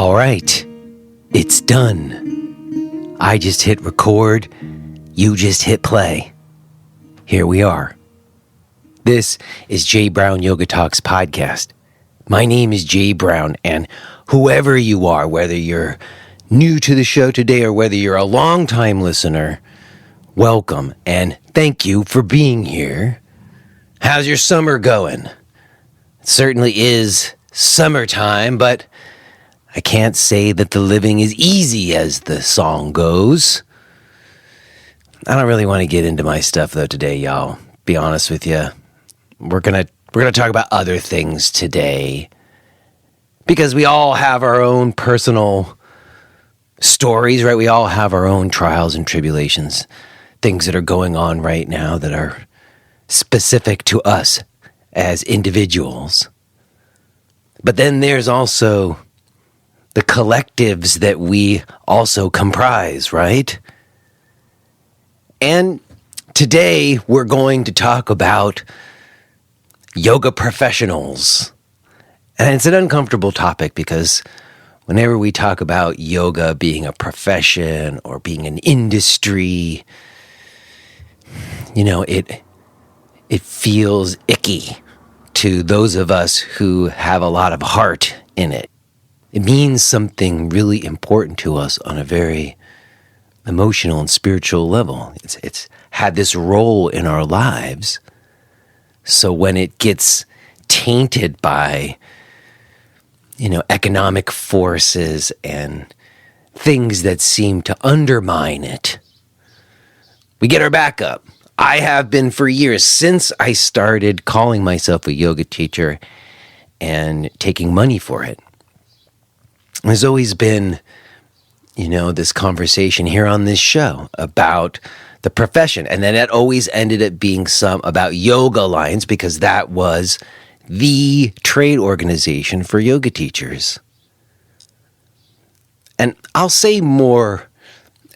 All right, it's done. I just hit record, you just hit play. Here we are. This is Jay Brown Yoga Talks podcast. My name is Jay Brown, and whoever you are, whether you're new to the show today or whether you're a long-time listener, welcome and thank you for being here. How's your summer going? It certainly is summertime, but I can't say that the living is easy, as the song goes. I don't really want to get into my stuff though today, y'all. Be honest with you. We're gonna talk about other things today because we all have our own personal stories, right? We all have our own trials and tribulations, things that are going on right now that are specific to us as individuals. But then there's also the collectives that we also comprise, right? And today we're going to talk about yoga professionals. And it's an uncomfortable topic because whenever we talk about yoga being a profession or being an industry, you know, it feels icky to those of us who have a lot of heart in it. It means something really important to us on a very emotional and spiritual level. It's had this role in our lives. So when it gets tainted by, economic forces and things that seem to undermine it, we get our back up. I have been for years, since I started calling myself a yoga teacher and taking money for it. There's always been, this conversation here on this show about the profession. And then it always ended up being some about Yoga Alliance because that was the trade organization for yoga teachers. And I'll say more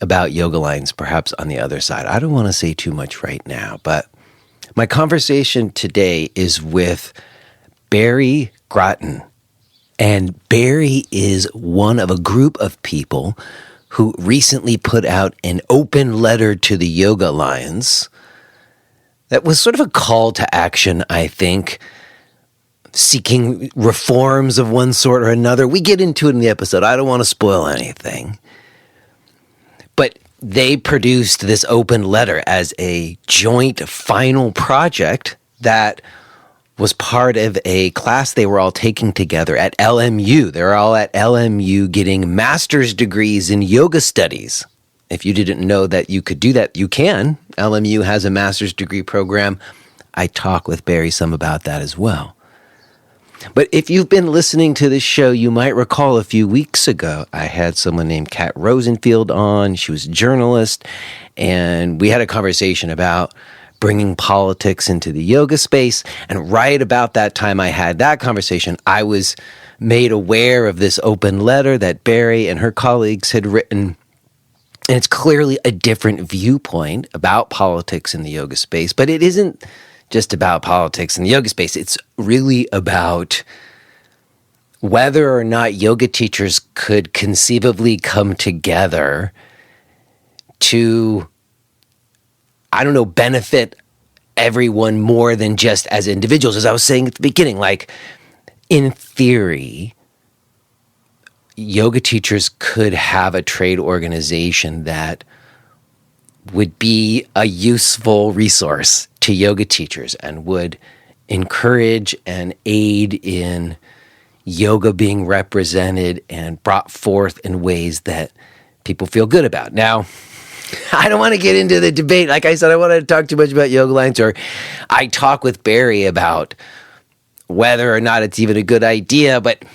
about Yoga Alliance perhaps on the other side. I don't want to say too much right now, but my conversation today is with Bari Gratton. And Bari is one of a group of people who recently put out an open letter to the Yoga Alliance that was sort of a call to action, I think, seeking reforms of one sort or another. We get into it in the episode. I don't want to spoil anything. But they produced this open letter as a joint final project that was part of a class they were all taking together at LMU. They're all at LMU getting master's degrees in yoga studies. If you didn't know that you could do that, you can. LMU has a master's degree program. I talk with Bari some about that as well. But if you've been listening to this show, you might recall a few weeks ago, I had someone named Kat Rosenfield on. She was a journalist, and we had a conversation about bringing politics into the yoga space. And right about that time I had that conversation, I was made aware of this open letter that Bari and her colleagues had written. And it's clearly a different viewpoint about politics in the yoga space, but it isn't just about politics in the yoga space. It's really about whether or not yoga teachers could conceivably come together to, benefit everyone more than just as individuals. As I was saying at the beginning, like, in theory, yoga teachers could have a trade organization that would be a useful resource to yoga teachers and would encourage and aid in yoga being represented and brought forth in ways that people feel good about. Now, I don't want to get into the debate. Like I said, I want to talk too much about Yoga Alliance, or I talk with Bari about whether or not it's even a good idea. But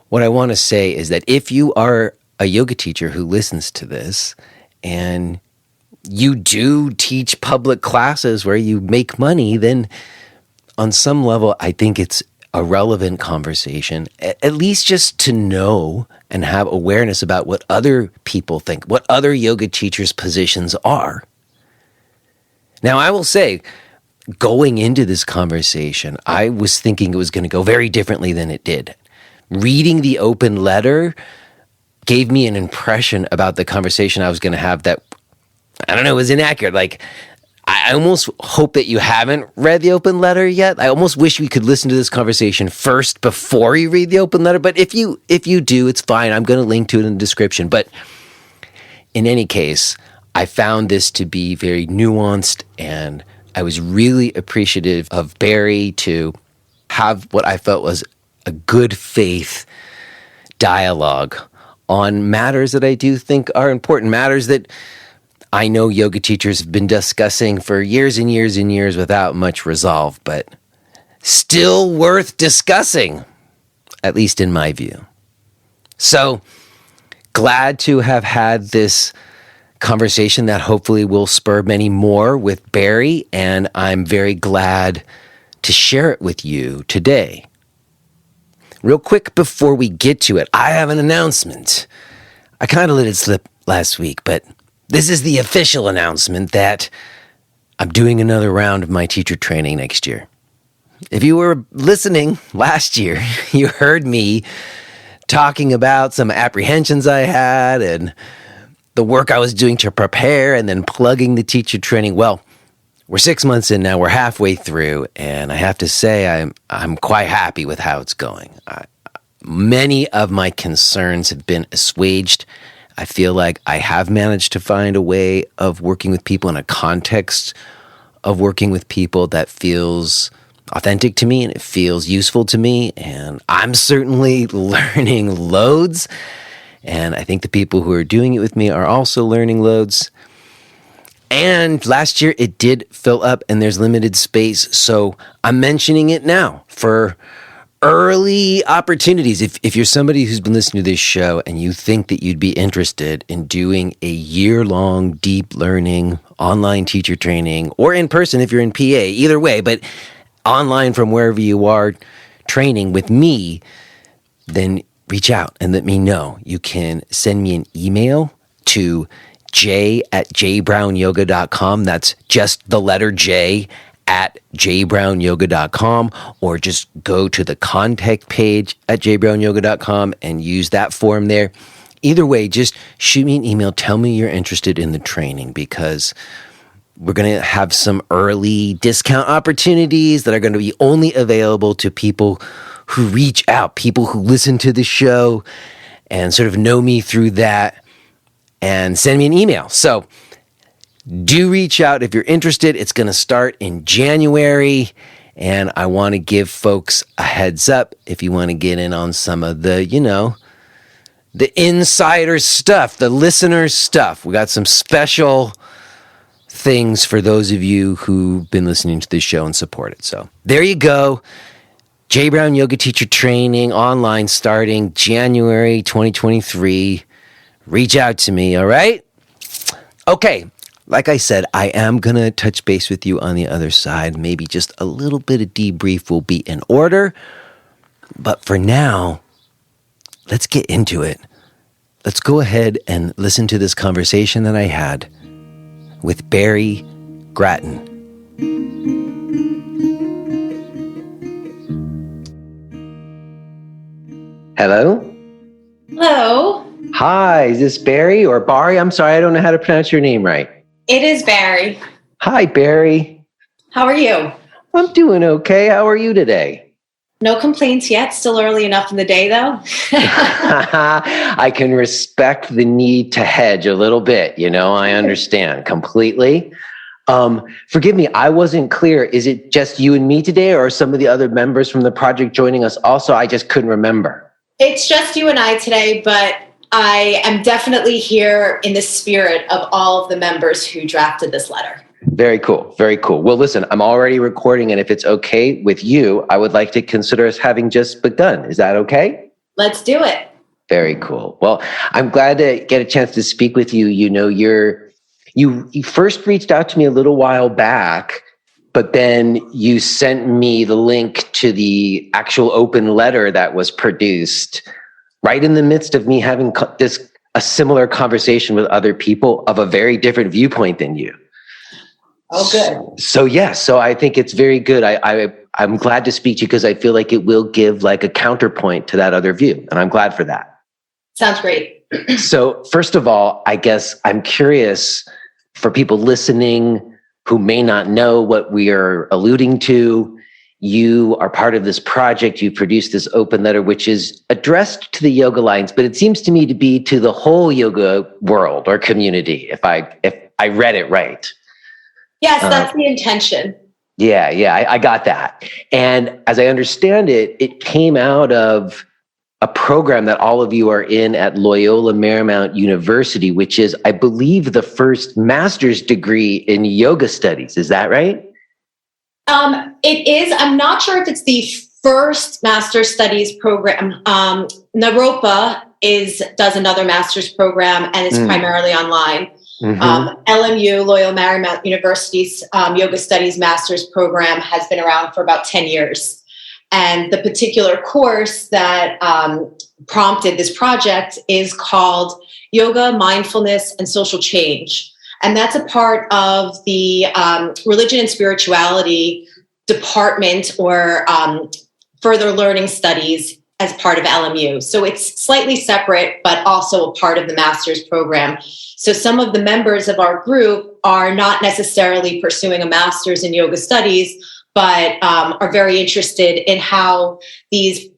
what I want to say is that if you are a yoga teacher who listens to this and you do teach public classes where you make money, then on some level, I think it's a relevant conversation, at least just to know and have awareness about what other people think, what other yoga teachers' positions are. Now, I will say, going into this conversation, I was thinking it was going to go very differently than it did. Reading the open letter gave me an impression about the conversation I was going to have that, I don't know, was inaccurate. Like, I almost hope that you haven't read the open letter yet. I almost wish we could listen to this conversation first before you read the open letter. But if you do, it's fine. I'm going to link to it in the description. But in any case, I found this to be very nuanced, and I was really appreciative of Bari to have what I felt was a good faith dialogue on matters that I do think are important, matters that I know yoga teachers have been discussing for years and years and years without much resolve, but still worth discussing, at least in my view. So glad to have had this conversation that hopefully will spur many more with Bari, and I'm very glad to share it with you today. Real quick before we get to it, I have an announcement. I kind of let it slip last week, but this is the official announcement that I'm doing another round of my teacher training next year. If you were listening last year, you heard me talking about some apprehensions I had and the work I was doing to prepare and then plugging the teacher training. Well, we're 6 months in now, we're halfway through, and I have to say I'm quite happy with how it's going. Many of my concerns have been assuaged. I feel like I have managed to find a way of working with people in a context of working with people that feels authentic to me and it feels useful to me. And I'm certainly learning loads. And I think the people who are doing it with me are also learning loads. And last year it did fill up and there's limited space. So I'm mentioning it now for early opportunities. If you're somebody who's been listening to this show and you think that you'd be interested in doing a year-long deep learning online teacher training, or in person if you're in PA, either way, but online from wherever you are training with me, then reach out and let me know. You can send me an email to j@jbrownyoga.com. That's just the letter J at jbrownyoga.com, or just go to the contact page at jbrownyoga.com and use that form there. Either way, just shoot me an email. Tell me you're interested in the training, because we're going to have some early discount opportunities that are going to be only available to people who reach out, people who listen to the show and sort of know me through that and send me an email. So do reach out if you're interested. It's going to start in January, and I want to give folks a heads up if you want to get in on some of the, the insider stuff, the listener stuff. We got some special things for those of you who've been listening to this show and support it. So there you go. J Brown Yoga Teacher Training online starting January 2023. Reach out to me, all right? Okay. Like I said, I am going to touch base with you on the other side. Maybe just a little bit of debrief will be in order. But for now, let's get into it. Let's go ahead and listen to this conversation that I had with Bari Gratton. Hello? Hello. Hi, is this Bari or Bari? I'm sorry, I don't know how to pronounce your name right. It is Bari. Hi, Bari. How are you? I'm doing okay. How are you today? No complaints yet. Still early enough in the day, though. I can respect the need to hedge a little bit. I understand completely. Forgive me, I wasn't clear. Is it just you and me today, or are some of the other members from the project joining us also? I just couldn't remember. It's just you and I today, but I am definitely here in the spirit of all of the members who drafted this letter. Very cool. Very cool. Well, listen, I'm already recording, and if it's okay with you, I would like to consider us having just begun. Is that okay? Let's do it. Very cool. Well, I'm glad to get a chance to speak with you. You first reached out to me a little while back, but then you sent me the link to the actual open letter that was produced right in the midst of me having a similar conversation with other people of a very different viewpoint than you. Oh, good. So I think it's very good. I'm glad to speak to you because I feel like it will give like a counterpoint to that other view, and I'm glad for that. Sounds great. So first of all, I guess I'm curious for people listening who may not know what we are alluding to. You are part of this project. You produced this open letter, which is addressed to the Yoga Alliance, but it seems to me to be to the whole yoga world or community, if I read it right. Yes, that's the intention. Yeah, I got that. And as I understand it, it came out of a program that all of you are in at Loyola Marymount University, which is, I believe, the first master's degree in yoga studies. Is that right? It is. I'm not sure if it's the first master's studies program. Naropa does another master's program, and it's primarily online. LMU, Loyola Marymount University's Yoga Studies Master's Program has been around for about 10 years. And the particular course that prompted this project is called Yoga, Mindfulness, and Social Change. And that's a part of the Religion and Spirituality Department or Further Learning Studies as part of LMU. So it's slightly separate, but also a part of the master's program. So some of the members of our group are not necessarily pursuing a master's in yoga studies, but are very interested in how these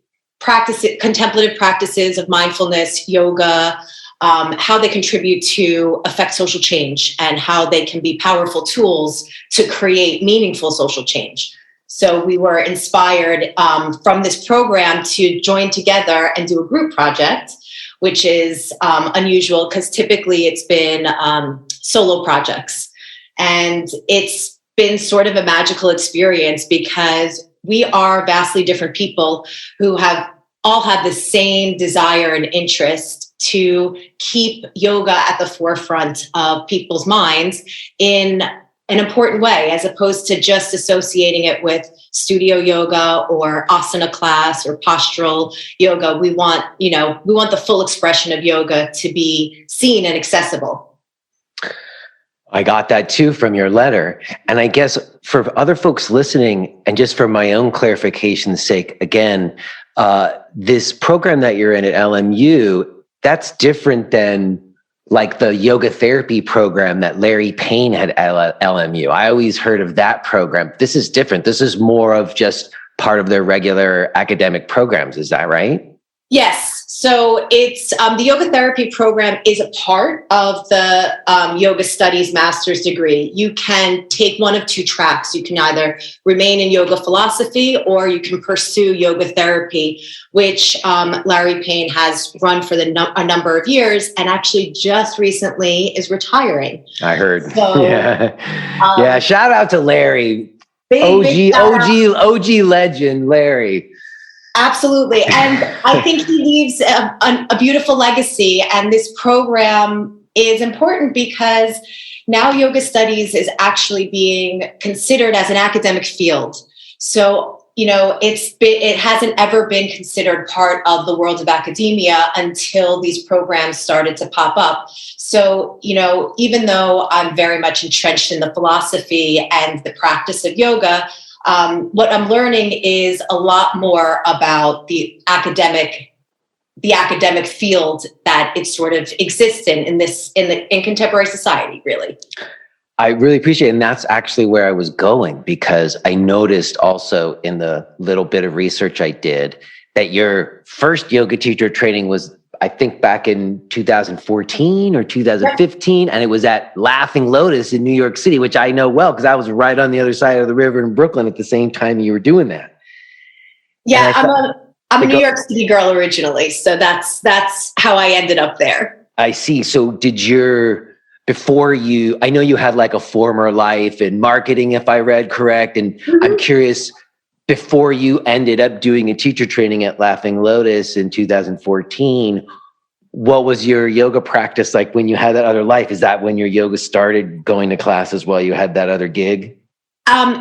contemplative practices of mindfulness, yoga, how they contribute to affect social change and how they can be powerful tools to create meaningful social change. So we were inspired from this program to join together and do a group project, which is unusual because typically it's been solo projects. And it's been sort of a magical experience because we are vastly different people who have all had the same desire and interest to keep yoga at the forefront of people's minds in an important way, as opposed to just associating it with studio yoga or asana class or postural yoga. We want the full expression of yoga to be seen and accessible. I got that too from your letter. And I guess for other folks listening, and just for my own clarification's sake, again, this program that you're in at LMU, that's different than like the yoga therapy program that Larry Payne had at LMU. I always heard of that program. This is different. This is more of just part of their regular academic programs. Is that right? Yes. So it's the yoga therapy program is a part of the yoga studies master's degree. You can take one of two tracks. You can either remain in yoga philosophy or you can pursue yoga therapy, which Larry Payne has run for a number of years and actually just recently is retiring. I heard. So, yeah. Shout out to Larry. Big OG legend, Larry. Absolutely. And I think he leaves a beautiful legacy. And this program is important because now yoga studies is actually being considered as an academic field. So, it hasn't ever been considered part of the world of academia until these programs started to pop up. So, even though I'm very much entrenched in the philosophy and the practice of yoga, what I'm learning is a lot more about the academic field that it sort of exists in contemporary society, really. I really appreciate it. And that's actually where I was going, because I noticed also in the little bit of research I did that your first yoga teacher training was, I think, back in 2014 or 2015. And it was at Laughing Lotus in New York City, which I know well because I was right on the other side of the river in Brooklyn at the same time you were doing that. Yeah, I'm a New York City girl originally. So that's how I ended up there. I see. So I know you had like a former life in marketing, if I read correct. And I'm curious, before you ended up doing a teacher training at Laughing Lotus in 2014, what was your yoga practice like when you had that other life? Is that when your yoga started going to classes while you had that other gig?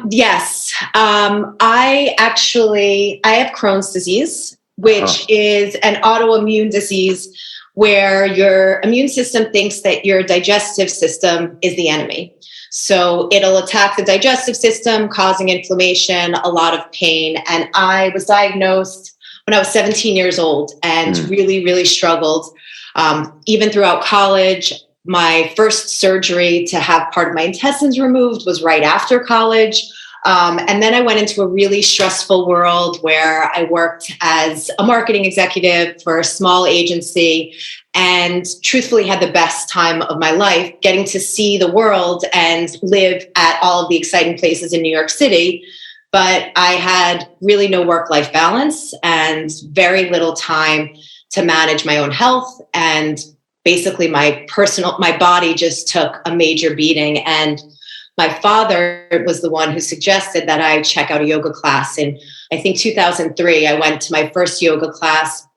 Yes. I have Crohn's disease, which is an autoimmune disease where your immune system thinks that your digestive system is the enemy. So it'll attack the digestive system, causing inflammation, a lot of pain. And I was diagnosed when I was 17 years old and really, really struggled. Even throughout college, my first surgery to have part of my intestines removed was right after college. And then I went into a really stressful world where I worked as a marketing executive for a small agency and truthfully had the best time of my life, getting to see the world and live at all of the exciting places in New York City. But I had really no work-life balance and very little time to manage my own health. And basically my body just took a major beating. And my father was the one who suggested that I check out a yoga class. In, I think, 2003, I went to my first yoga class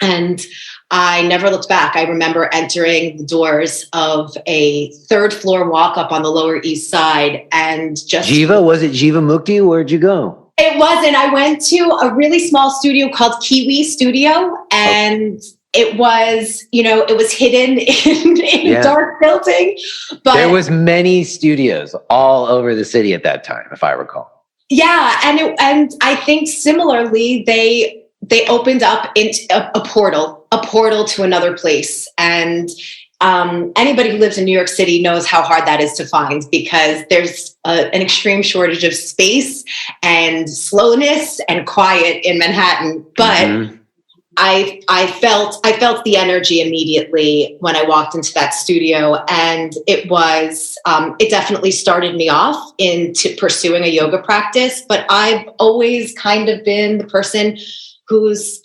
and I never looked back. I remember entering the doors of a third floor walk up on the Lower East Side and just... Jiva? Was it Jiva Mukti? Where'd you go? It wasn't. I went to a really small studio called Kiwi Studio, and it was, it was hidden in dark building. But there was many studios all over the city at that time, if I recall. Yeah, and I think similarly, they opened up into a portal to another place. And anybody who lives in New York City knows how hard that is to find, because there's an extreme shortage of space and slowness and quiet in Manhattan. But I felt the energy immediately when I walked into that studio, and it was it definitely started me off into pursuing a yoga practice. But I've always kind of been the person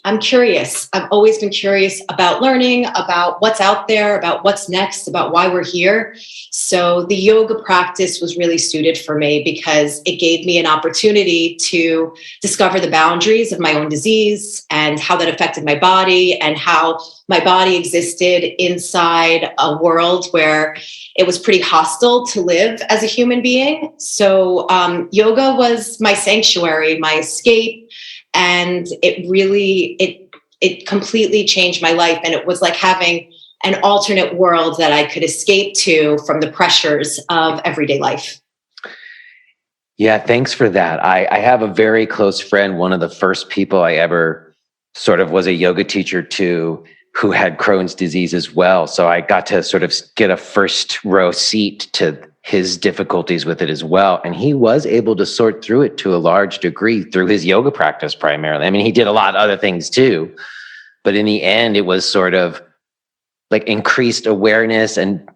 I'm curious. I've always been curious about learning, about what's out there, about what's next, about why we're here. So the yoga practice was really suited for me because it gave me an opportunity to discover the boundaries of my own disease and how that affected my body and how my body existed inside a world where it was pretty hostile to live as a human being. So yoga was my sanctuary, my escape. And it really, it completely changed my life. And it was like having an alternate world that I could escape to from the pressures of everyday life. Yeah, thanks for that. I have a very close friend, one of the first people I ever sort of was a yoga teacher to, who had Crohn's disease as well. So I got to sort of get a first row seat to his difficulties with it as well. And he was able to sort through it to a large degree through his yoga practice primarily. I mean, he did a lot of other things too, but in the end, it was sort of like increased awareness and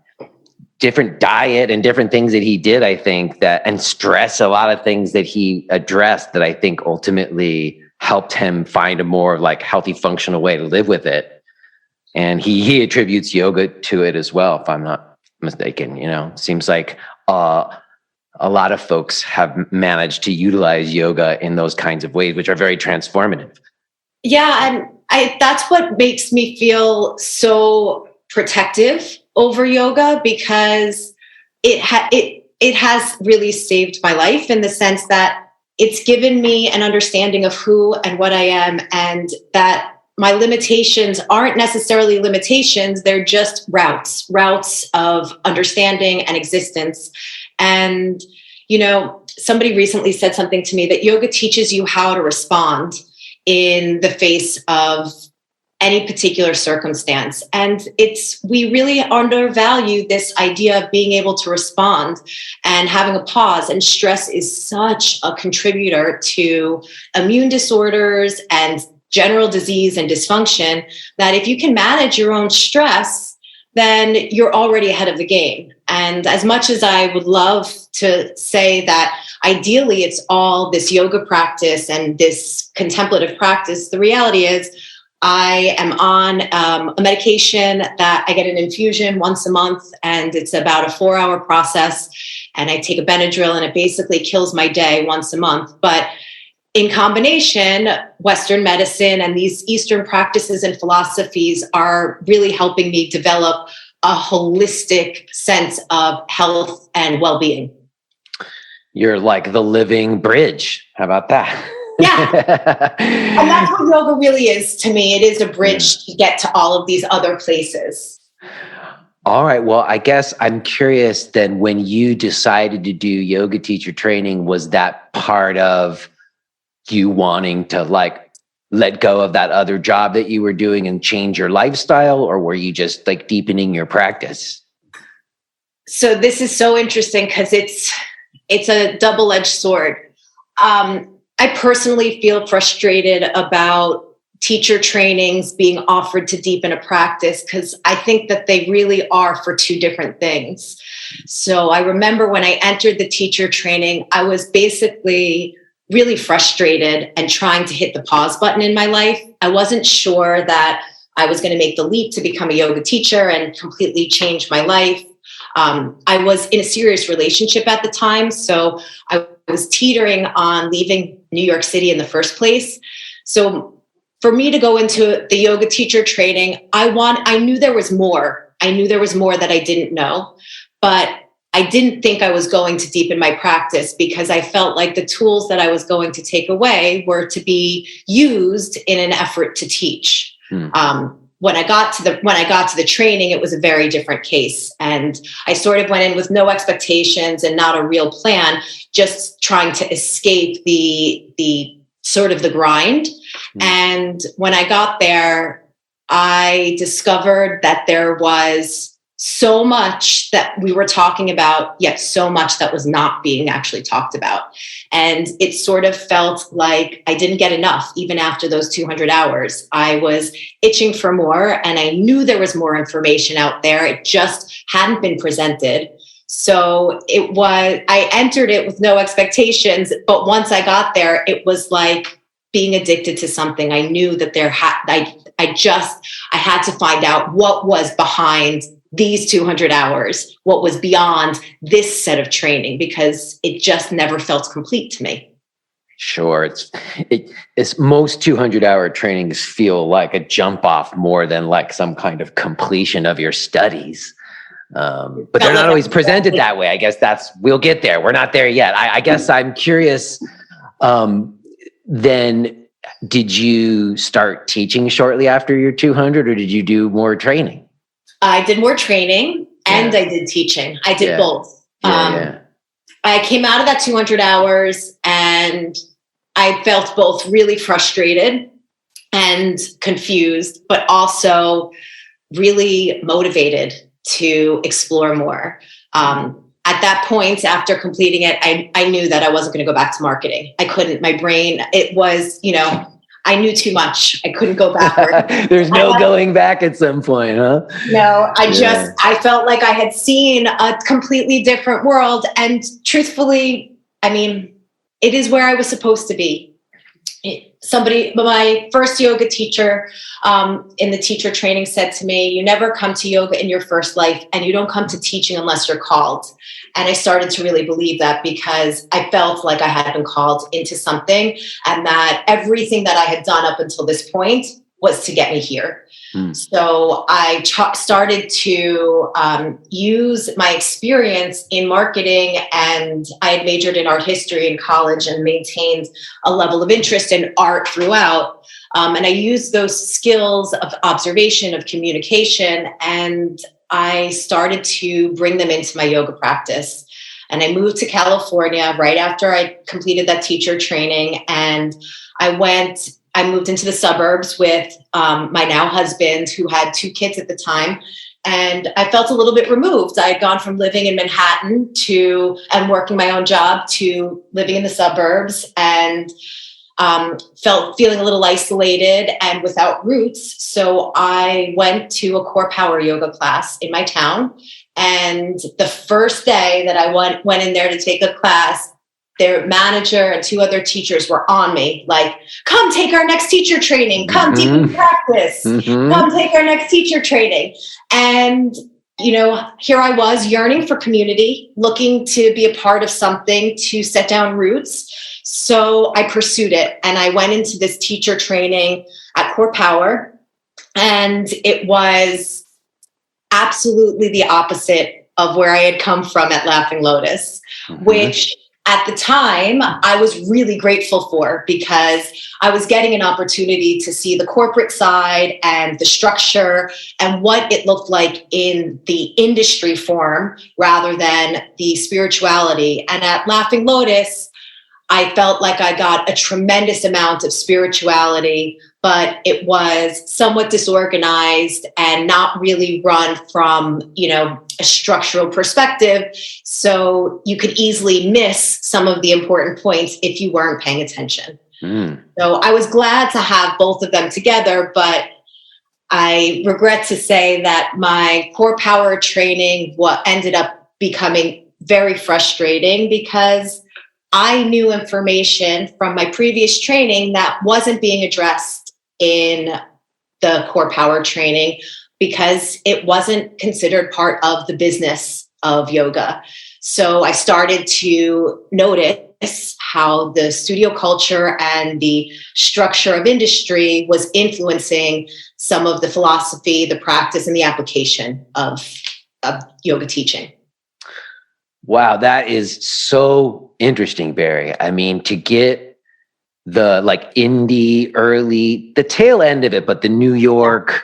different diet and different things that he did, I think, and stress, a lot of things that he addressed that I think ultimately helped him find a more like healthy, functional way to live with it. And he attributes yoga to it as well, if I'm not mistaken. Seems like a lot of folks have managed to utilize yoga in those kinds of ways, which are very transformative. Yeah, and that's what makes me feel so protective over yoga, because it has really saved my life in the sense that it's given me an understanding of who and what I am, and that my limitations aren't necessarily limitations. They're just routes of understanding and existence. And, somebody recently said something to me that yoga teaches you how to respond in the face of any particular circumstance. And we really undervalue this idea of being able to respond and having a pause. And stress is such a contributor to immune disorders and general disease and dysfunction, that if you can manage your own stress, then you're already ahead of the game. And as much as I would love to say that ideally it's all this yoga practice and this contemplative practice, the reality is I am on a medication that I get an infusion once a month, and it's about a 4-hour process. And I take a Benadryl, and it basically kills my day once a month. But in combination, Western medicine and these Eastern practices and philosophies are really helping me develop a holistic sense of health and well-being. You're like the living bridge. How about that? Yeah. And that's what yoga really is to me. It is a bridge to get to all of these other places. All right. Well, I guess I'm curious then, when you decided to do yoga teacher training, was that part of you wanting to like let go of that other job that you were doing and change your lifestyle, or were you just like deepening your practice? So this is so interesting because it's a double-edged sword. I personally feel frustrated about teacher trainings being offered to deepen a practice because I think that they really are for two different things. So I remember when I entered the teacher training, I was basically really frustrated and trying to hit the pause button in my life. I wasn't sure that I was going to make the leap to become a yoga teacher and completely change my life. I was in a serious relationship at the time, so I was teetering on leaving New York City in the first place. So for me to go into the yoga teacher training, I knew there was more. I knew there was more that I didn't know, but I didn't think I was going to deepen my practice because I felt like the tools that I was going to take away were to be used in an effort to teach. When I got to the training, it was a very different case. And I sort of went in with no expectations and not a real plan, just trying to escape the sort of the grind. And when I got there, I discovered that there was so much that we were talking about, yet so much that was not being actually talked about. And it sort of felt like I didn't get enough, even after those 200 hours. I was itching for more, and I knew there was more information out there. It just hadn't been presented. So I entered it with no expectations, but once I got there, it was like being addicted to something. I knew that I had to find out what was behind these 200 hours, what was beyond this set of training, because it just never felt complete to me. Sure. It's most 200-hour trainings feel like a jump off more than like some kind of completion of your studies. But they're not always presented that way. I guess we'll get there. We're not there yet. I guess I'm curious, then did you start teaching shortly after your 200, or did you do more training? I did more training and I did teaching. I did both. I came out of that 200 hours and I felt both really frustrated and confused, but also really motivated to explore more. At that point, after completing it, I knew that I wasn't going to go back to marketing. I couldn't. My brain, it was, I knew too much. I couldn't go backward. There's no going back at some point, huh? No, I felt like I had seen a completely different world. And truthfully, it is where I was supposed to be. My first yoga teacher in the teacher training said to me, you never come to yoga in your first life, and you don't come to teaching unless you're called. And I started to really believe that because I felt like I had been called into something, and that everything that I had done up until this point was to get me here. So I started to use my experience in marketing, and I had majored in art history in college and maintained a level of interest in art throughout. And I used those skills of observation, of communication, and I started to bring them into my yoga practice. And I moved to California right after I completed that teacher training, and I moved into the suburbs with my now husband, who had 2 kids at the time. And I felt a little bit removed. I had gone from living in Manhattan and working my own job to living in the suburbs, and feeling a little isolated and without roots. So I went to a core power yoga class in my town. And the first day that I went in there to take a class, their manager and 2 other teachers were on me, like, come take our next teacher training, come deepen practice, come take our next teacher training. And, here I was yearning for community, looking to be a part of something, to set down roots. So I pursued it, and I went into this teacher training at Core Power, and it was absolutely the opposite of where I had come from at Laughing Lotus, which at the time I was really grateful for, because I was getting an opportunity to see the corporate side and the structure and what it looked like in the industry form rather than the spirituality. And at Laughing Lotus, I felt like I got a tremendous amount of spirituality, but it was somewhat disorganized and not really run from, a structural perspective. So you could easily miss some of the important points if you weren't paying attention. So I was glad to have both of them together, but I regret to say that my core power training ended up becoming very frustrating because I knew information from my previous training that wasn't being addressed in the core power training because it wasn't considered part of the business of yoga. So I started to notice how the studio culture and the structure of industry was influencing some of the philosophy, the practice, and the application of yoga teaching. Wow, that is so interesting, Bari. I mean, to get the indie early, the tail end of it, but the New York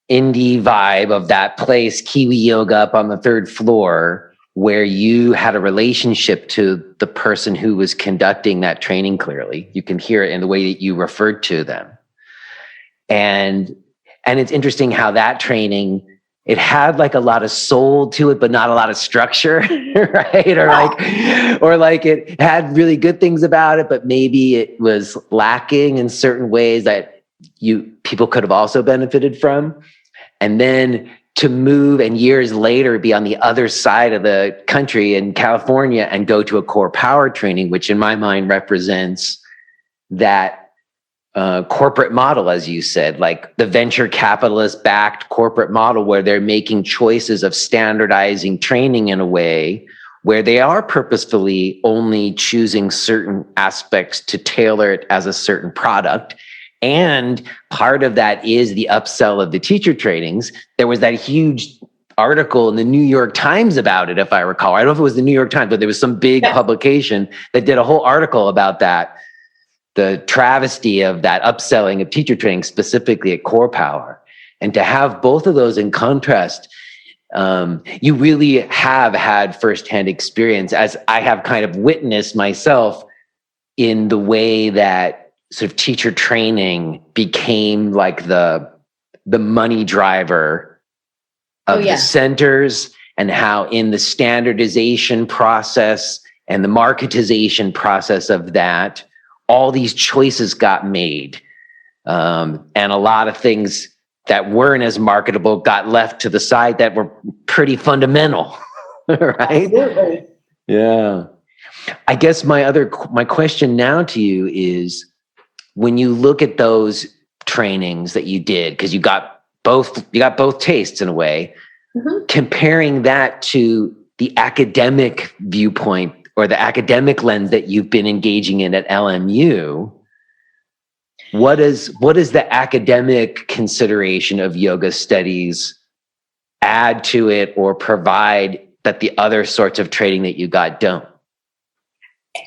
indie vibe of that place, Kiwi Yoga up on the third floor, where you had a relationship to the person who was conducting that training clearly. You can hear it in the way that you referred to them. And it's interesting how that training, it had a lot of soul to it, but not a lot of structure, right? Or it had really good things about it, but maybe it was lacking in certain ways that people could have also benefited from. And then to move and years later be on the other side of the country in California and go to a core power training, which in my mind represents that corporate model, as you said, like the venture capitalist backed corporate model where they're making choices of standardizing training in a way where they are purposefully only choosing certain aspects to tailor it as a certain product. And part of that is the upsell of the teacher trainings. There was that huge article in the New York Times about it, if I recall. I don't know if it was the New York Times, but there was some big publication that did a whole article about that, the travesty of that upselling of teacher training, specifically at Core Power. And to have both of those in contrast, you really have had firsthand experience, as I have kind of witnessed myself, in the way that sort of teacher training became like the money driver of the centers, and how in the standardization process and the marketization process of that, all these choices got made. And a lot of things that weren't as marketable got left to the side that were pretty fundamental, right? Absolutely. Yeah. I guess my question now to you is, when you look at those trainings that you did, because you got both tastes in a way, comparing that to the academic viewpoint or the academic lens that you've been engaging in at LMU, what is the academic consideration of yoga studies add to it or provide that the other sorts of training that you got don't?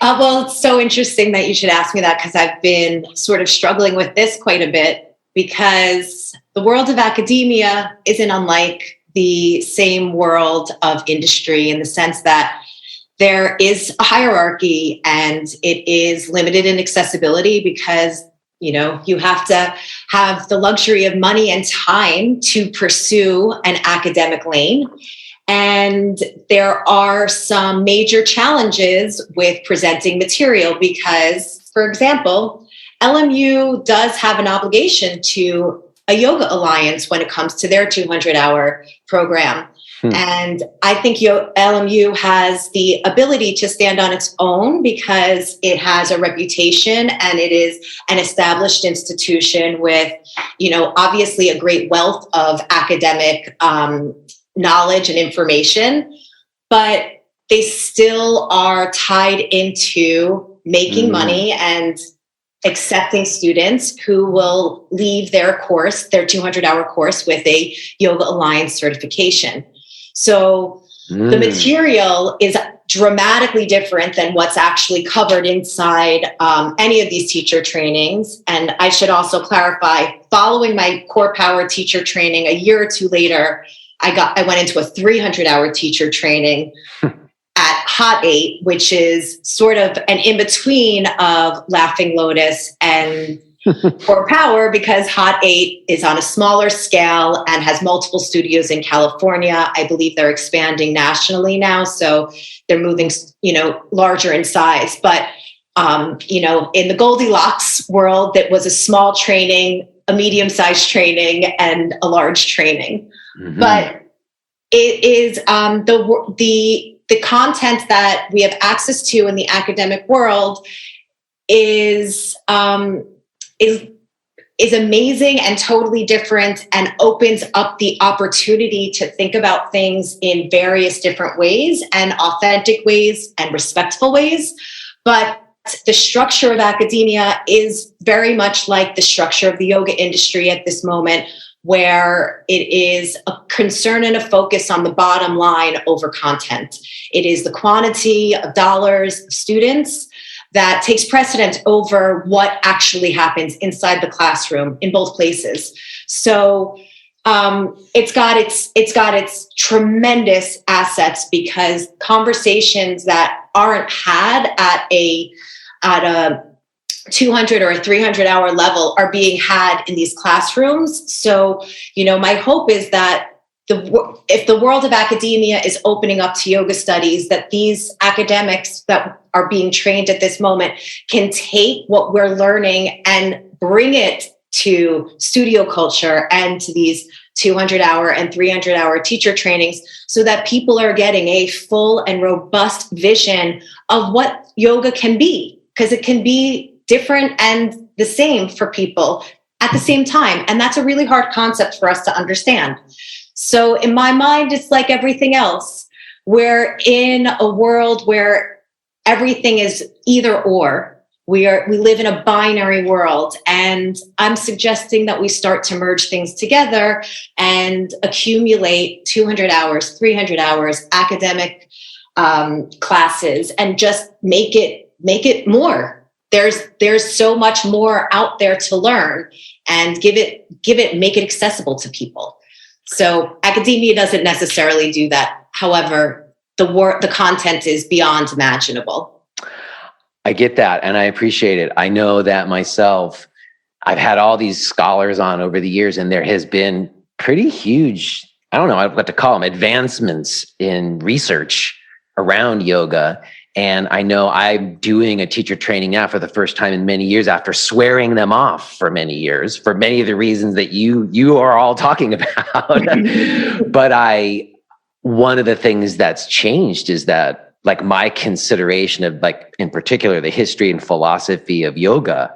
Well, it's so interesting that you should ask me that, because I've been sort of struggling with this quite a bit, because the world of academia isn't unlike the same world of industry, in the sense that there is a hierarchy and it is limited in accessibility because, you have to have the luxury of money and time to pursue an academic lane. And there are some major challenges with presenting material because, for example, LMU does have an obligation to a yoga alliance when it comes to their 200-hour program. And I think LMU has the ability to stand on its own because it has a reputation and it is an established institution with, obviously a great wealth of academic knowledge and information, but they still are tied into making money and accepting students who will leave their course, their 200-hour course, with a Yoga Alliance certification. So the material is dramatically different than what's actually covered inside any of these teacher trainings. And I should also clarify, following my Core Power teacher training, a year or two later, I went into a 300-hour teacher training at Hot 8, which is sort of an in-between of Laughing Lotus and Core Power, because Hot 8 is on a smaller scale and has multiple studios in California. I believe they're expanding nationally now, so they're moving, larger in size. But, in the Goldilocks world, that was a small training, a medium-sized training, and a large training. Mm-hmm. But it is the content that we have access to in the academic world is amazing and totally different, and opens up the opportunity to think about things in various different ways, and authentic ways and respectful ways. But the structure of academia is very much like the structure of the yoga industry at this moment, where it is a concern and a focus on the bottom line over content. It is the quantity of dollars, of students, that takes precedent over what actually happens inside the classroom in both places. So it's got its tremendous assets, because conversations that aren't had at a 200 or a 300 hour level are being had in these classrooms. So, my hope is that if the world of academia is opening up to yoga studies, that these academics that are being trained at this moment can take what we're learning and bring it to studio culture and to these 200-hour and 300-hour teacher trainings, so that people are getting a full and robust vision of what yoga can be, because it can be different and the same for people at the same time. And that's a really hard concept for us to understand. So in my mind, it's like everything else. We're in a world where everything is either or. We live in a binary world, and I'm suggesting that we start to merge things together and accumulate 200 hours, 300 hours, academic classes, and just make it more. There's so much more out there to learn, and make it accessible to people. So academia doesn't necessarily do that. However, the content is beyond imaginable. I get that, and I appreciate it. I know that myself. I've had all these scholars on over the years, and there has been pretty huge, I don't know what to call them, advancements in research around yoga. And I know I'm doing a teacher training now for the first time in many years, after swearing them off for many years, for many of the reasons that you are all talking about. But one of the things that's changed is that, like, my consideration of, like, in particular, the history and philosophy of yoga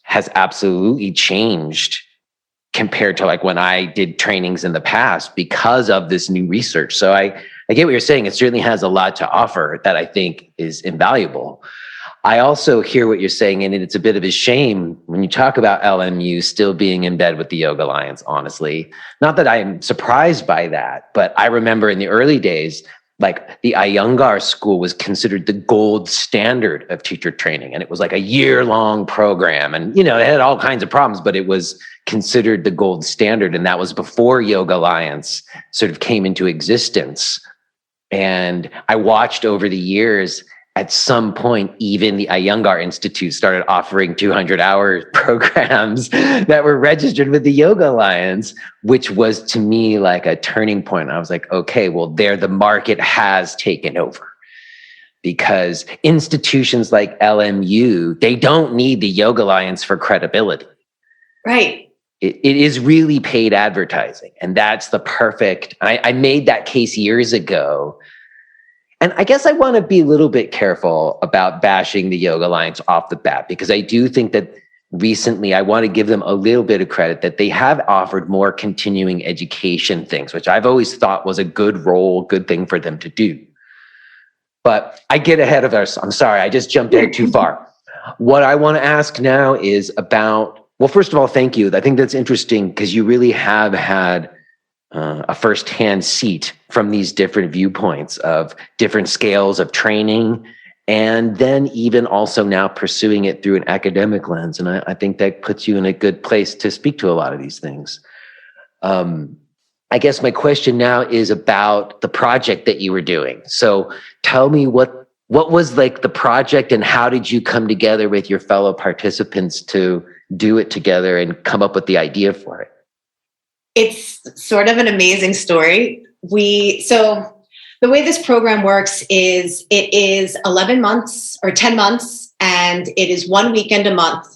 has absolutely changed compared to, like, when I did trainings in the past, because of this new research. So I get what you're saying. It certainly has a lot to offer that I think is invaluable. I also hear what you're saying, and it's a bit of a shame when you talk about LMU still being in bed with the Yoga Alliance, honestly. Not that I'm surprised by that, but I remember in the early days, like, the Iyengar school was considered the gold standard of teacher training. And it was like a year-long program. And, it had all kinds of problems, but it was considered the gold standard. And that was before Yoga Alliance sort of came into existence. And I watched over the years, at some point, even the Iyengar Institute started offering 200-hour programs that were registered with the Yoga Alliance, which was, to me, like a turning point. I was like, okay, well, the market has taken over, because institutions like LMU, they don't need the Yoga Alliance for credibility. Right. It is really paid advertising. And that's the perfect, I made that case years ago. And I guess I want to be a little bit careful about bashing the Yoga Alliance off the bat, because I do think that recently I want to give them a little bit of credit that they have offered more continuing education things, which I've always thought was a good thing for them to do. But I get ahead of us. I'm sorry, I just jumped ahead too far. What I want to ask now is about, well, first of all, thank you. I think that's interesting, because you really have had a firsthand seat from these different viewpoints of different scales of training, and then even also now pursuing it through an academic lens. And I think that puts you in a good place to speak to a lot of these things. I guess my question now is about the project that you were doing. So tell me what was like the project, and how did you come together with your fellow participants to do it together and come up with the idea for it? It's sort of an amazing story. So the way this program works is it is 11 months or 10 months, and it is one weekend a month.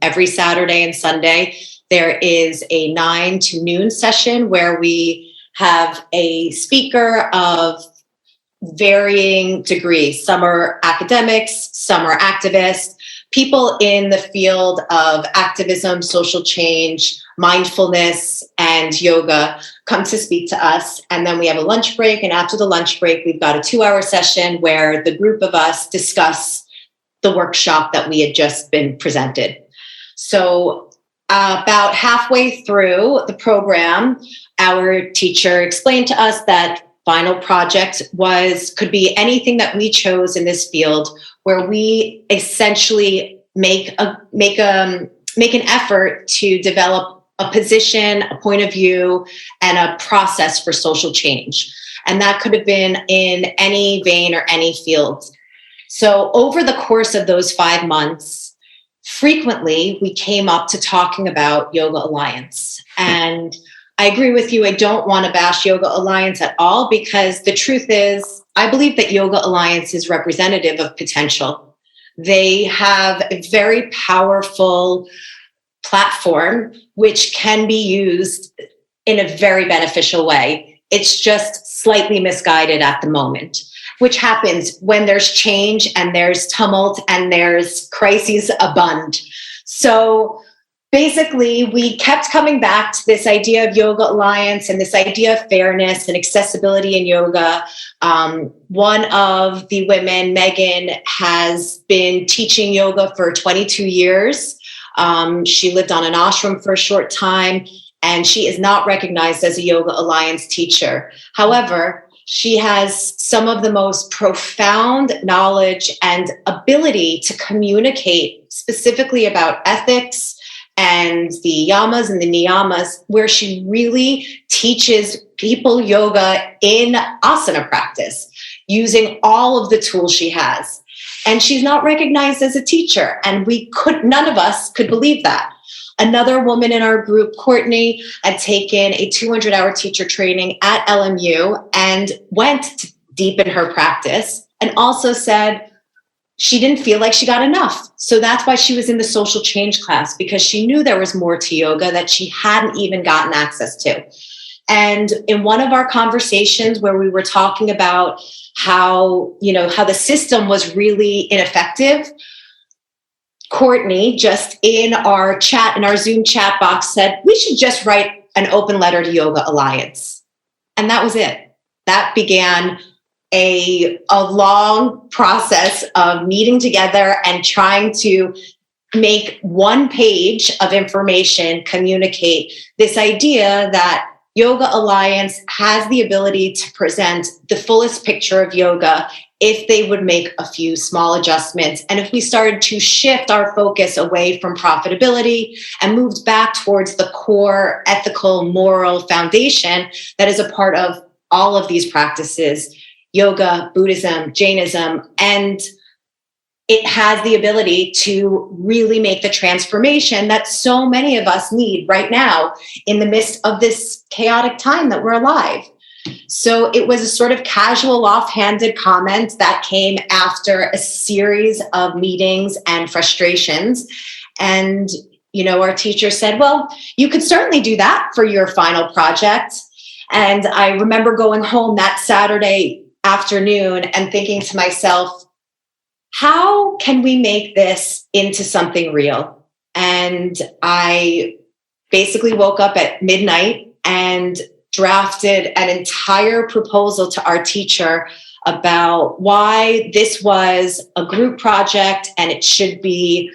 Every Saturday and Sunday, there is a 9 to noon session where we have a speaker of varying degrees. Some are academics, some are activists, people in the field of activism, social change, mindfulness, and yoga come to speak to us. And then we have a lunch break. And after the lunch break, we've got a 2-hour session where the group of us discuss the workshop that we had just been presented. So about halfway through the program, our teacher explained to us that final project could be anything that we chose in this field, where we essentially make an effort to develop a position, a point of view, and a process for social change. And that could have been in any vein or any field. So over the course of those 5 months, frequently we came up to talking about Yoga Alliance. And I agree with you. I don't want to bash Yoga Alliance at all, because the truth is, I believe that Yoga Alliance is representative of potential. They have a very powerful platform which can be used in a very beneficial way. It's just slightly misguided at the moment, which happens when there's change and there's tumult and there's crises abund. So basically, we kept coming back to this idea of Yoga Alliance and this idea of fairness and accessibility in yoga. One of the women, Meghan, has been teaching yoga for 22 years. She lived on an ashram for a short time, and she is not recognized as a Yoga Alliance teacher. However, she has some of the most profound knowledge and ability to communicate specifically about ethics and the yamas and the niyamas, where she really teaches people yoga in asana practice using all of the tools she has. And she's not recognized as a teacher. And none of us could believe that. Another woman in our group, Courtney, had taken a 200-hour teacher training at LMU and went to deepen her practice, and also said she didn't feel like she got enough. So that's why she was in the social change class, because she knew there was more to yoga that she hadn't even gotten access to. And in one of our conversations where we were talking about how the system was really ineffective, Courtney, just in our Zoom chat box, said, we should just write an open letter to Yoga Alliance. And that was it. That began a long process of meeting together and trying to make one page of information communicate this idea that Yoga Alliance has the ability to present the fullest picture of yoga if they would make a few small adjustments. And if we started to shift our focus away from profitability and moved back towards the core ethical, moral foundation that is a part of all of these practices, yoga, Buddhism, Jainism, and it has the ability to really make the transformation that so many of us need right now in the midst of this chaotic time that we're alive. So it was a sort of casual, offhanded comment that came after a series of meetings and frustrations. And, our teacher said, well, you could certainly do that for your final project. And I remember going home that Saturday afternoon and thinking to myself, how can we make this into something real? And I basically woke up at midnight and drafted an entire proposal to our teacher about why this was a group project and we should be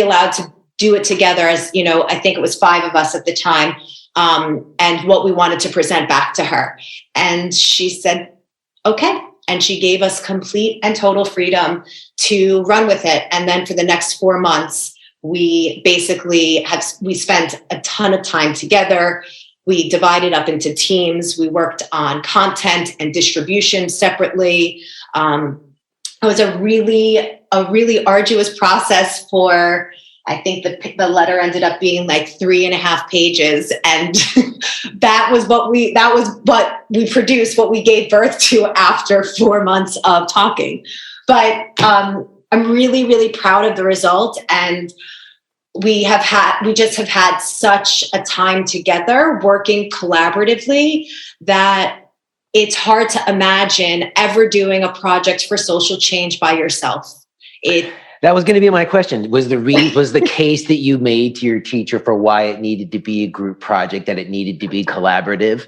allowed to do it together as, I think it was 5 of us at the time, and what we wanted to present back to her. And she said, okay. And she gave us complete and total freedom to run with it. And then for the next 4 months, we spent a ton of time together, We divided up into teams. We worked on content and distribution separately. It was a really arduous process for, I think the letter ended up being like 3.5 pages. And that was what we produced, what we gave birth to after 4 months of talking. But I'm really, really proud of the result. And we just have had such a time together working collaboratively that it's hard to imagine ever doing a project for social change by yourself. That was going to be my question. Was the case that you made to your teacher for why it needed to be a group project, that it needed to be collaborative?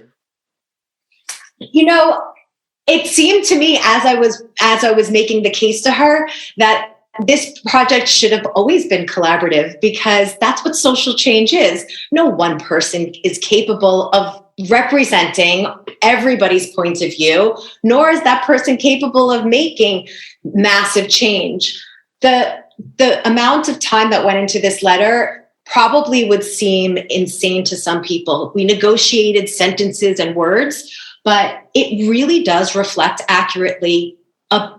It seemed to me as I was making the case to her that this project should have always been collaborative, because that's what social change is. No one person is capable of representing everybody's point of view, nor is that person capable of making massive change. The amount of time that went into this letter probably would seem insane to some people. We negotiated sentences and words, but it really does reflect accurately a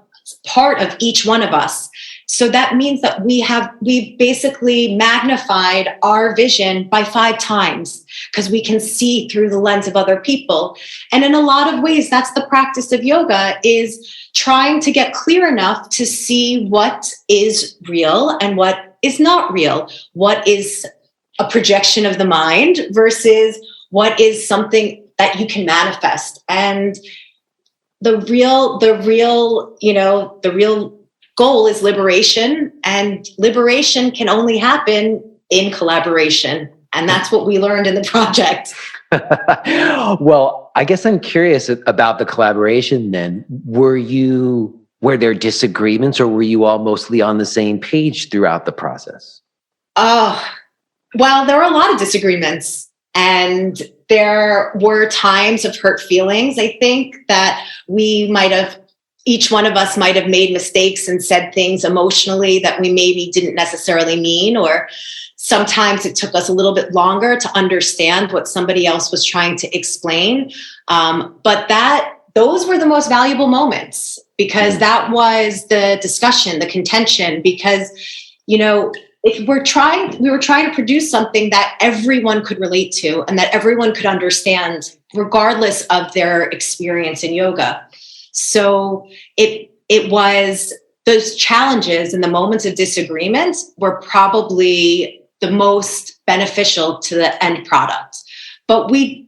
part of each one of us. So that means that we've basically magnified our vision by 5 times, because we can see through the lens of other people. And in a lot of ways, that's the practice of yoga, is trying to get clear enough to see what is real and what is not real. What is a projection of the mind versus what is something that you can manifest. And the real goal is liberation, and liberation can only happen in collaboration. And that's what we learned in the project. Well, I guess I'm curious about the collaboration then. Were there disagreements, or were you all mostly on the same page throughout the process? Well, there were a lot of disagreements, and there were times of hurt feelings. I think that each one of us might have made mistakes and said things emotionally that we maybe didn't necessarily mean, or sometimes it took us a little bit longer to understand what somebody else was trying to explain. But those were the most valuable moments, because that was the discussion, the contention, because, if we were trying to produce something that everyone could relate to and that everyone could understand, regardless of their experience in yoga. So it was those challenges and the moments of disagreement were probably the most beneficial to the end product. But we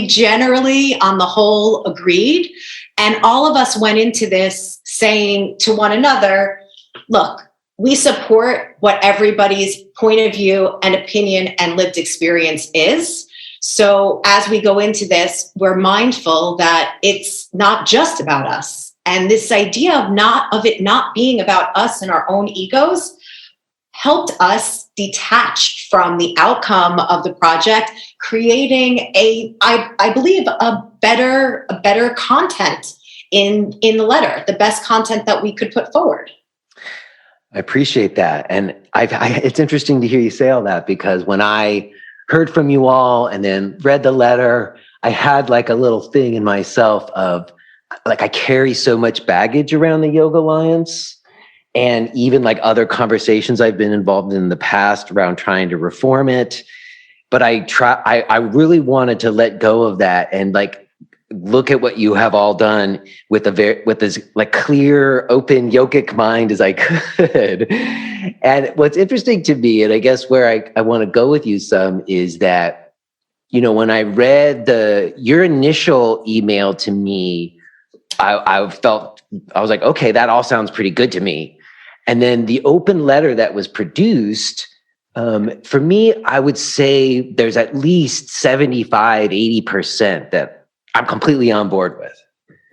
generally, on the whole, agreed. And all of us went into this saying to one another, look, we support what everybody's point of view and opinion and lived experience is. So as we go into this, we're mindful that it's not just about us. And this idea of it not being about us and our own egos helped us detach from the outcome of the project, creating I believe a better content in the letter, the best content that we could put forward. I appreciate that. And it's interesting to hear you say all that, because when I heard from you all and then read the letter, I had like a little thing in myself of like, I carry so much baggage around the Yoga Alliance, and even like other conversations I've been involved in the past around trying to reform it. But I really wanted to let go of that and like look at what you have all done with as like clear, open, yogic mind as I could. And what's interesting to me, and I guess where I want to go with you some, is that, when I read your initial email to me, I was like, okay, that all sounds pretty good to me. And then the open letter that was produced, for me, I would say there's at least 75-80% that I'm completely on board with.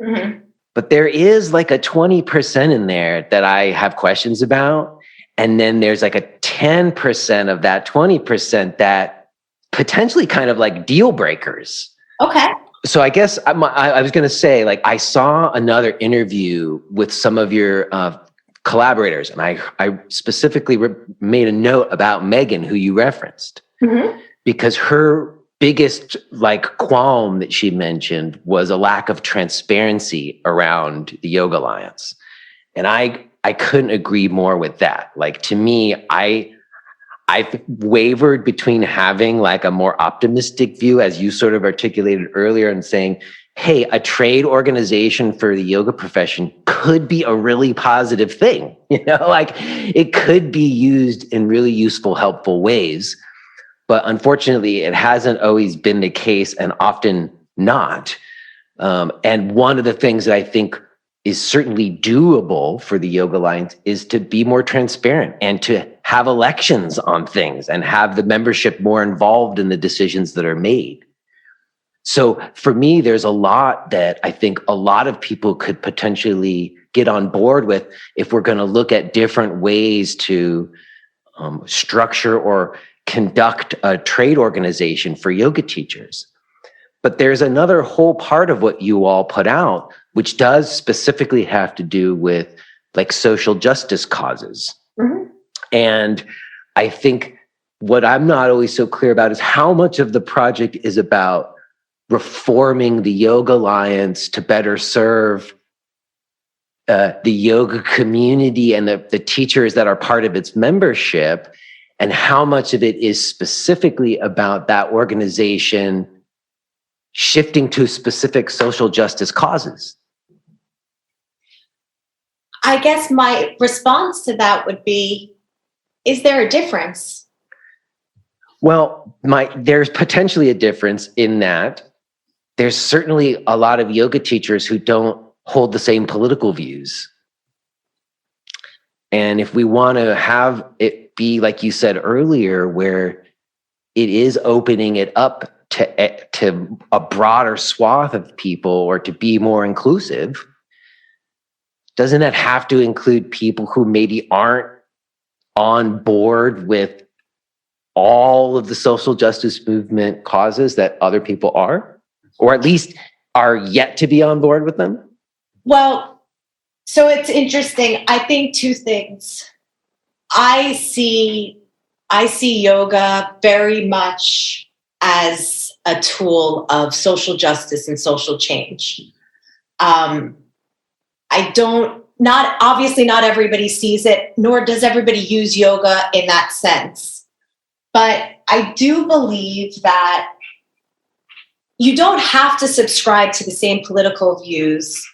Mm-hmm. But there is like a 20% in there that I have questions about. And then there's like a 10% of that 20% that potentially kind of like deal breakers. Okay. So I guess I was going to say, like, I saw another interview with some of your collaborators, and I specifically made a note about Meghan, who you referenced, mm-hmm. because her biggest like qualm that she mentioned was a lack of transparency around the Yoga Alliance. And I couldn't agree more with that. Like, to me, I've wavered between having like a more optimistic view, as you sort of articulated earlier, and saying, hey, a trade organization for the yoga profession could be a really positive thing. Like, it could be used in really useful, helpful ways. But unfortunately, it hasn't always been the case, and often not. And one of the things that I think is certainly doable for the Yoga Alliance is to be more transparent and to have elections on things and have the membership more involved in the decisions that are made. So for me, there's a lot that I think a lot of people could potentially get on board with if we're going to look at different ways to structure or conduct a trade organization for yoga teachers. But there's another whole part of what you all put out, which does specifically have to do with like social justice causes. Mm-hmm. And I think what I'm not always so clear about is how much of the project is about reforming the Yoga Alliance to better serve the yoga community and the teachers that are part of its membership, and how much of it is specifically about that organization shifting to specific social justice causes. I guess my response to that would be, is there a difference? Well, there's potentially a difference in that there's certainly a lot of yoga teachers who don't hold the same political views. And if we want to have it be, like you said earlier, where it is opening it up to a broader swath of people, or to be more inclusive, doesn't that have to include people who maybe aren't on board with all of the social justice movement causes that other people are, or at least are yet to be on board with them? Well, so it's interesting. I think two things. I see yoga very much as a tool of social justice and social change. Obviously not everybody sees it, nor does everybody use yoga in that sense. But I do believe that you don't have to subscribe to the same political views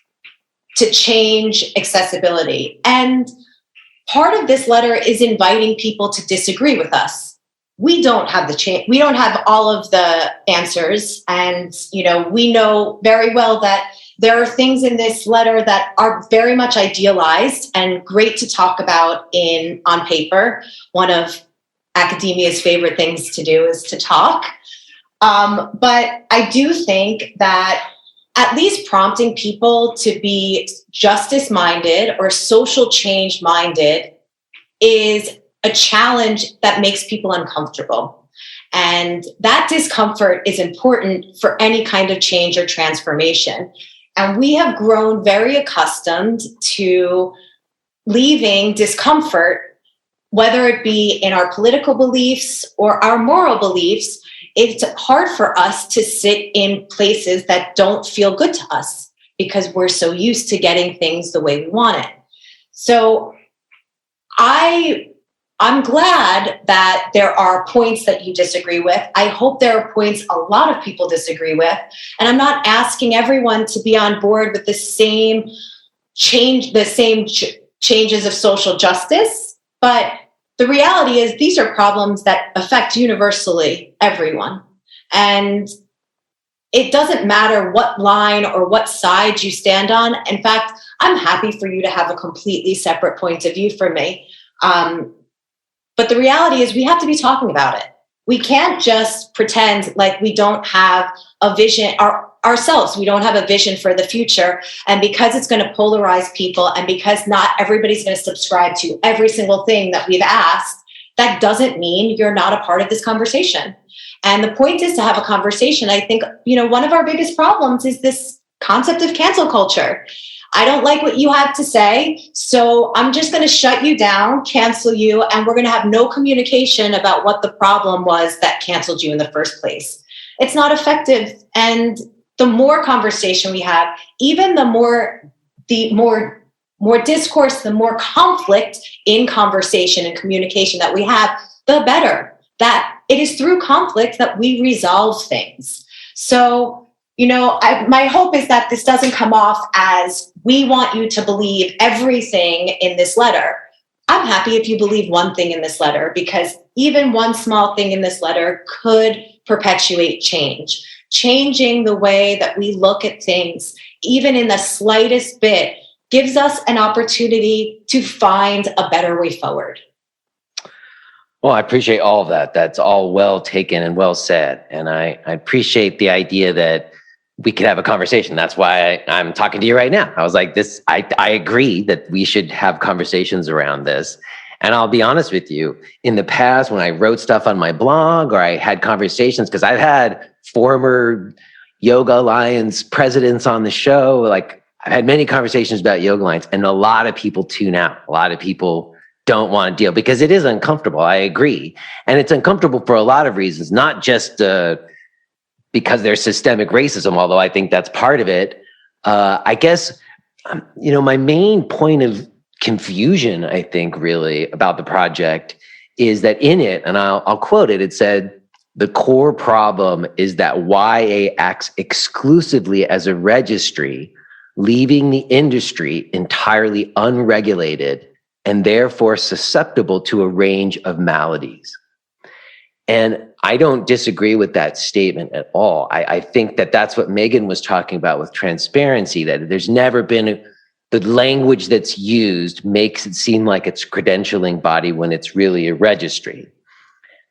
to change accessibility. And part of this letter is inviting people to disagree with us. We don't have we don't have all of the answers. And, we know very well that there are things in this letter that are very much idealized and great to talk about on paper. One of academia's favorite things to do is to talk. But I do think that at least prompting people to be justice-minded or social change-minded is a challenge that makes people uncomfortable. And that discomfort is important for any kind of change or transformation. And we have grown very accustomed to leaving discomfort, whether it be in our political beliefs or our moral beliefs. It's hard for us to sit in places that don't feel good to us because we're so used to getting things the way we want it. So I'm glad that there are points that you disagree with. I hope there are points a lot of people disagree with. And I'm not asking everyone to be on board with the same changes of social justice. But the reality is these are problems that affect universally everyone. And it doesn't matter what line or what side you stand on. In fact, I'm happy for you to have a completely separate point of view from me. But the reality is we have to be talking about it. We can't just pretend like we don't have a vision ourselves. We don't have a vision for the future. And because it's going to polarize people and because not everybody's going to subscribe to every single thing that we've asked, that doesn't mean you're not a part of this conversation. And the point is to have a conversation. I think, one of our biggest problems is this concept of cancel culture. I don't like what you have to say, so I'm just going to shut you down, cancel you, and we're going to have no communication about what the problem was that canceled you in the first place. it's not effective. And the more conversation we have, even the more discourse, the more conflict in conversation and communication that we have, the better. That it is through conflict that we resolve things. So, my hope is that this doesn't come off as we want you to believe everything in this letter. I'm happy if you believe one thing in this letter, because even one small thing in this letter could perpetuate change. Changing the way that we look at things, even in the slightest bit, gives us an opportunity to find a better way forward. Well, I appreciate all of that. That's all well taken and well said. And I appreciate the idea that we could have a conversation. That's why I'm talking to you right now. I was like, I agree that we should have conversations around this. And I'll be honest with you, in the past, when I wrote stuff on my blog or I had conversations, because I've had former Yoga Alliance presidents on the show, like I've had many conversations about Yoga Alliance, and a lot of people tune out. A lot of people don't want to deal because it is uncomfortable. I agree. And it's uncomfortable for a lot of reasons, not just because there's systemic racism, although I think that's part of it. I guess, my main point of confusion, I think, really about the project is that in it, and I'll quote it, it said, the core problem is that YA acts exclusively as a registry, leaving the industry entirely unregulated and therefore susceptible to a range of maladies. And I don't disagree with that statement at all. I think that that's what Meghan was talking about with transparency, that there's never been the language that's used makes it seem like it's a credentialing body when it's really a registry.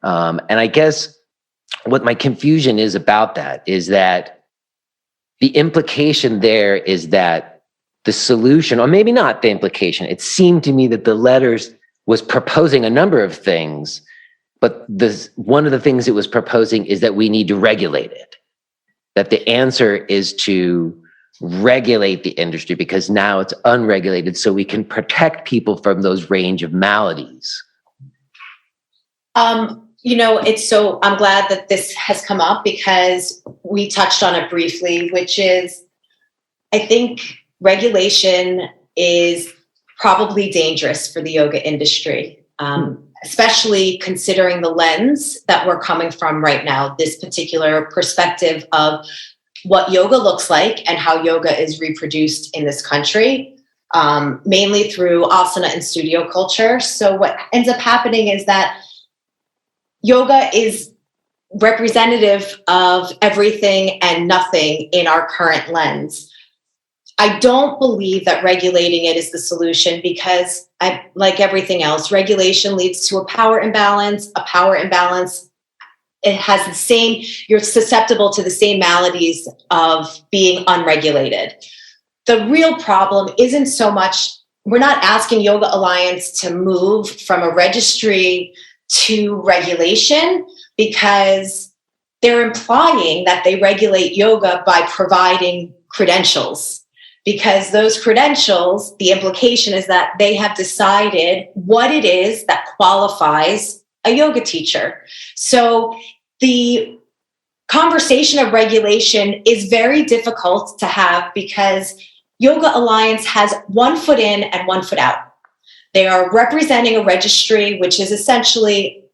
And I guess what my confusion is about that is that the implication there is that the solution, or maybe not the implication, it seemed to me that the letters was proposing a number of things, but one of the things it was proposing is that we need to regulate it. That the answer is to regulate the industry because now it's unregulated, so we can protect people from those range of maladies. I'm glad that this has come up because we touched on it briefly, which is, I think regulation is probably dangerous for the yoga industry, especially considering the lens that we're coming from right now, this particular perspective of what yoga looks like and how yoga is reproduced in this country, mainly through asana and studio culture. So what ends up happening is that yoga is representative of everything and nothing in our current lens. I don't believe that regulating it is the solution because, like everything else, regulation leads to a power imbalance. A power imbalance, it has the same, you're susceptible to the same maladies of being unregulated. The real problem isn't so much, we're not asking Yoga Alliance to move from a registry to regulation because they're implying that they regulate yoga by providing credentials. Because those credentials, the implication is that they have decided what it is that qualifies a yoga teacher. So the conversation of regulation is very difficult to have because Yoga Alliance has 1 foot in and 1 foot out. They are representing a registry, which is essentially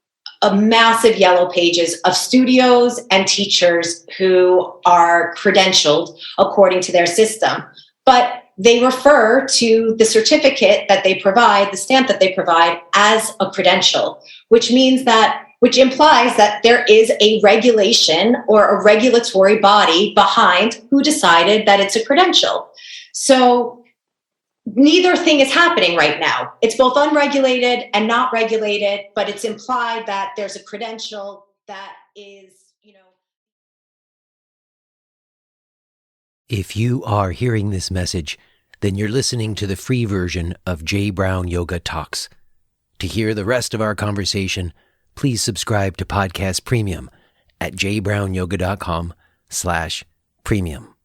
a massive yellow pages of studios and teachers who are credentialed according to their system. But they refer to the certificate that they provide, the stamp that they provide, as a credential, which implies that there is a regulation or a regulatory body behind who decided that it's a credential. So neither thing is happening right now. It's both unregulated and not regulated, but it's implied that there's a credential that is, If you are hearing this message, then you're listening to the free version of J. Brown Yoga Talks. To hear the rest of our conversation, please subscribe to Podcast Premium at jbrownyoga.com/premium.